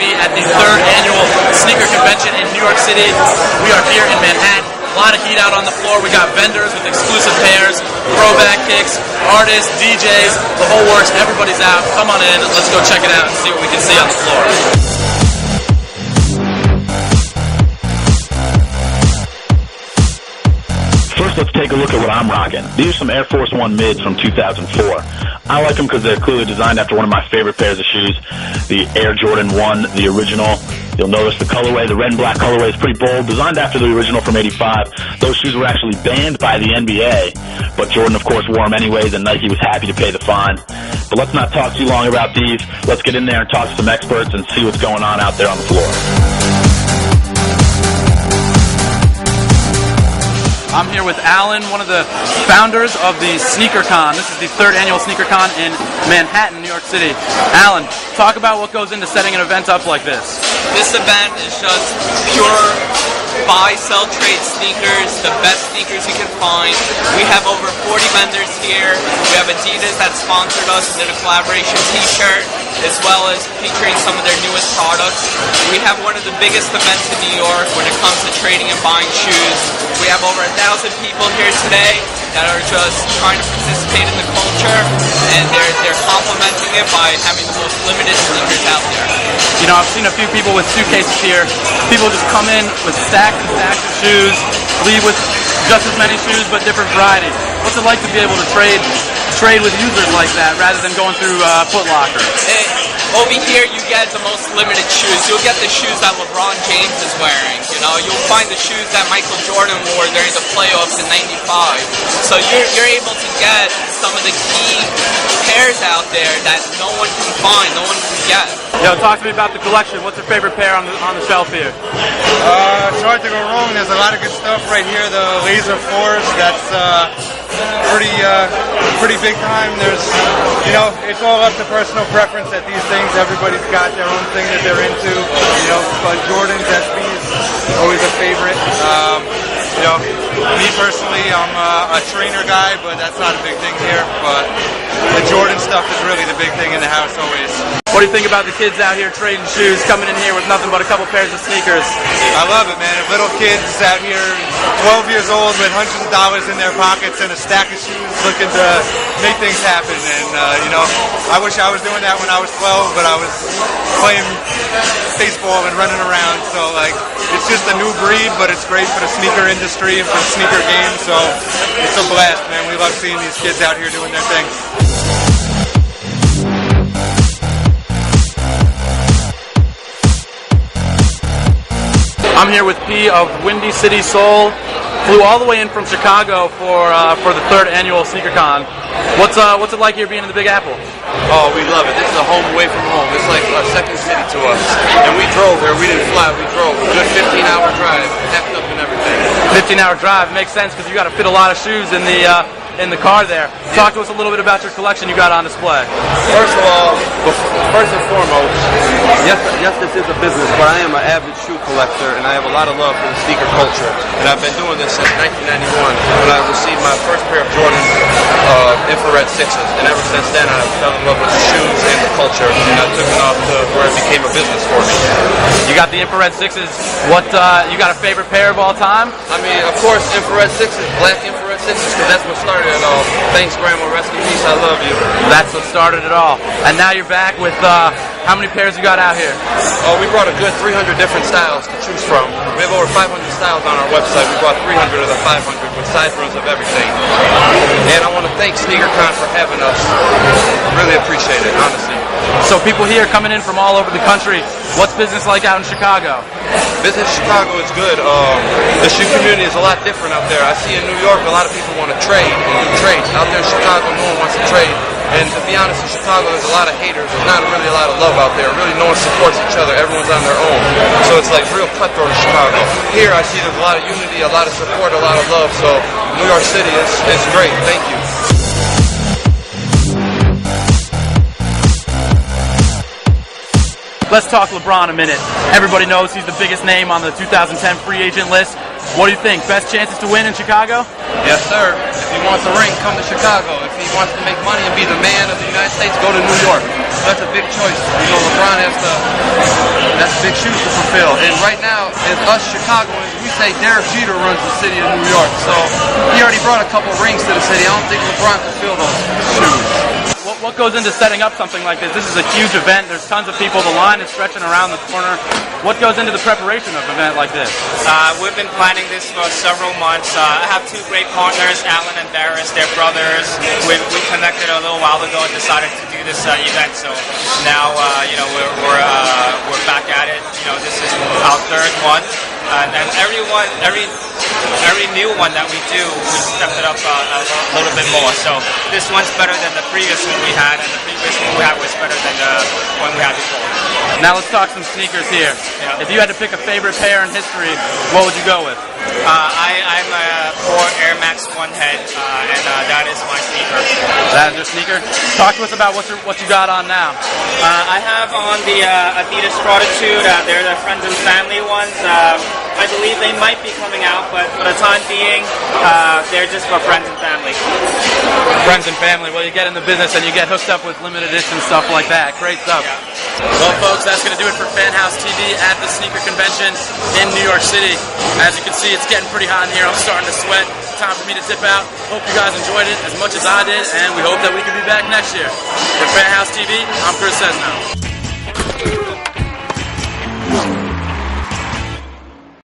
me at the 3rd annual sneaker convention in New York City. We are here in Manhattan. A lot of heat out on the floor. We got vendors with exclusive pairs, throwback kicks, artists, DJs, the whole works. Everybody's out. Come on in. Let's go check it out and see what we can see on the floor. First, let's take a look at what I'm rocking. These are some Air Force One mids from 2004. I like them because they're clearly designed after one of my favorite pairs of shoes, the Air Jordan 1, the original. You'll notice the colorway, the red and black colorway is pretty bold, designed after the original from '85. Those shoes were actually banned by the NBA, but Jordan, of course, wore them anyways, and Nike was happy to pay the fine. But let's not talk too long about these. Let's get in there and talk to some experts and see what's going on out there on the floor. I'm here with Alan, one of the founders of the SneakerCon. This is the 3rd annual SneakerCon in Manhattan, New York City. Alan, talk about what goes into setting an event up like this. This event is just pure buy, sell, trade sneakers, the best sneakers you can find. We have over 40 vendors here. We have Adidas that sponsored us and did a collaboration t-shirt, as well as featuring some of their newest products. We have one of the biggest events in New York when it comes to trading and buying shoes. We have over 1,000 people here today that are just trying to participate in the culture, and they're complementing it by having the most limited sneakers out there. You know, I've seen a few people with suitcases here. People just come in with stacks and stacks of shoes, leave with just as many shoes but different variety. What's it like to be able to trade with users like that rather than going through Foot Locker? Over here, you get the most limited shoes. You'll get the shoes that LeBron James is wearing. You know, you'll find the shoes that Michael Jordan wore during the playoffs in '95. So you're able to get some of the key pairs out there that no one can find, no one can get. Yo, talk to me about the collection. What's your favorite pair on the shelf here? It's hard to go wrong. There's a lot of good stuff right here. The Laser 4s, that's pretty big time. There's, you know, it's all up to personal preference at these things. Everybody's got their own thing that they're into. You know, but Jordan's SB is always a favorite. You know, me personally, I'm a trainer guy, but that's not a big thing here. But the Jordan stuff is really the big thing in the house always. What do you think about the kids out here trading shoes, coming in here with nothing but a couple pairs of sneakers? I love it, man. If little kids out here, 12 years old, with hundreds of dollars in their pockets and a stack of shoes looking to make things happen. And, you know, I wish I was doing that when I was 12, but I was playing baseball and running around. So, like, it's just a new breed, but it's great for the sneaker industry and for the sneaker game. So it's a blast, man. We love seeing these kids out here doing their thing. I'm here with P of Windy City Soul. Flew all the way in from Chicago for the 3rd annual SneakerCon. What's it like here being in the Big Apple? Oh, we love it. This is a home away from home. It's like our second city to us. And we drove here. We didn't fly. We drove. A good 15-hour drive, packed up and everything. 15-hour drive makes sense because you got to fit a lot of shoes in the car there. Talk to us a little bit about your collection you got on display. First of all, first and foremost, yes, this is a business, but I am an avid shoe collector, and I have a lot of love for the sneaker culture. And I've been doing this since 1991 when I received my first pair of Jordan infrared 6s. And ever since then, I fell in love with the shoes and the culture, and I took it off to where it became a business for me. You got the infrared 6s. You got a favorite pair of all time? I mean, of course, infrared 6s, black infrared 6s, because that's what started it all. Thanks, Grandma. Rest in peace. I love you. That's what started it all. And now you're back with how many pairs you got out here? Oh, we brought a good 300 different styles to choose from. We have over 500 styles on our website. We brought 300 of the 500 with side runs of everything. And I want to thank SneakerCon for having us. Really appreciate it, honestly. So people here coming in from all over the country, what's business like out in Chicago? Business in Chicago is good. The shoe community is a lot different out there. I see in New York a lot of people want to trade and do trades. Out there in Chicago, no one wants to trade. And to be honest, in Chicago, there's a lot of haters. There's not really a lot of love out there. Really, no one supports each other. Everyone's on their own. So it's like real cutthroat in Chicago. Here, I see there's a lot of unity, a lot of support, a lot of love. So New York City is great. Thank you. let's talk LeBron a minute. Everybody knows he's the biggest name on the 2010 free agent list. What do you think? Best chances to win in Chicago? Yes, sir. If he wants a ring, come to Chicago. If he wants to make money and be the man of the United States, go to New York. So that's a big choice. You know, LeBron that's big shoes to fulfill. And right now, as us Chicagoans, we say Derek Jeter runs the city of New York. So he already brought a couple rings to the city. I don't think LeBron can fill those shoes. What goes into setting up something like this? This is a huge event. There's tons of people. The line is stretching around the corner. What goes into the preparation of an event like this? We've been planning this for several months. I have two great partners, Alan and Barris. They're brothers. We connected a little while ago and decided to do this event. So now, we're back at it. This is our third one. And every new one that we do, we step it up a little bit more. So this one's better than the previous one we had, and the previous one we had was better than the one we had before. Now let's talk some sneakers here. Yeah. If you had to pick a favorite pair in history, what would you go with? I'm a Core Air Max 1 head, and that is my sneaker. That is your sneaker? Talk to us about what you got on now. I have on the Adidas Fortitude. They're the friends and family ones. I believe they might be coming out, but for the time being, they're just for friends and family. Friends and family. Well, you get in the business and you get hooked up with limited edition stuff like that. Great stuff. Yeah. Well, folks, that's going to do it for FanHouse TV at the sneaker convention in New York City. As you can see, it's getting pretty hot in here. I'm starting to sweat. Time for me to tip out. Hope you guys enjoyed it as much as I did, and we hope that we can be back next year. For FanHouse TV, I'm Chris Sesno.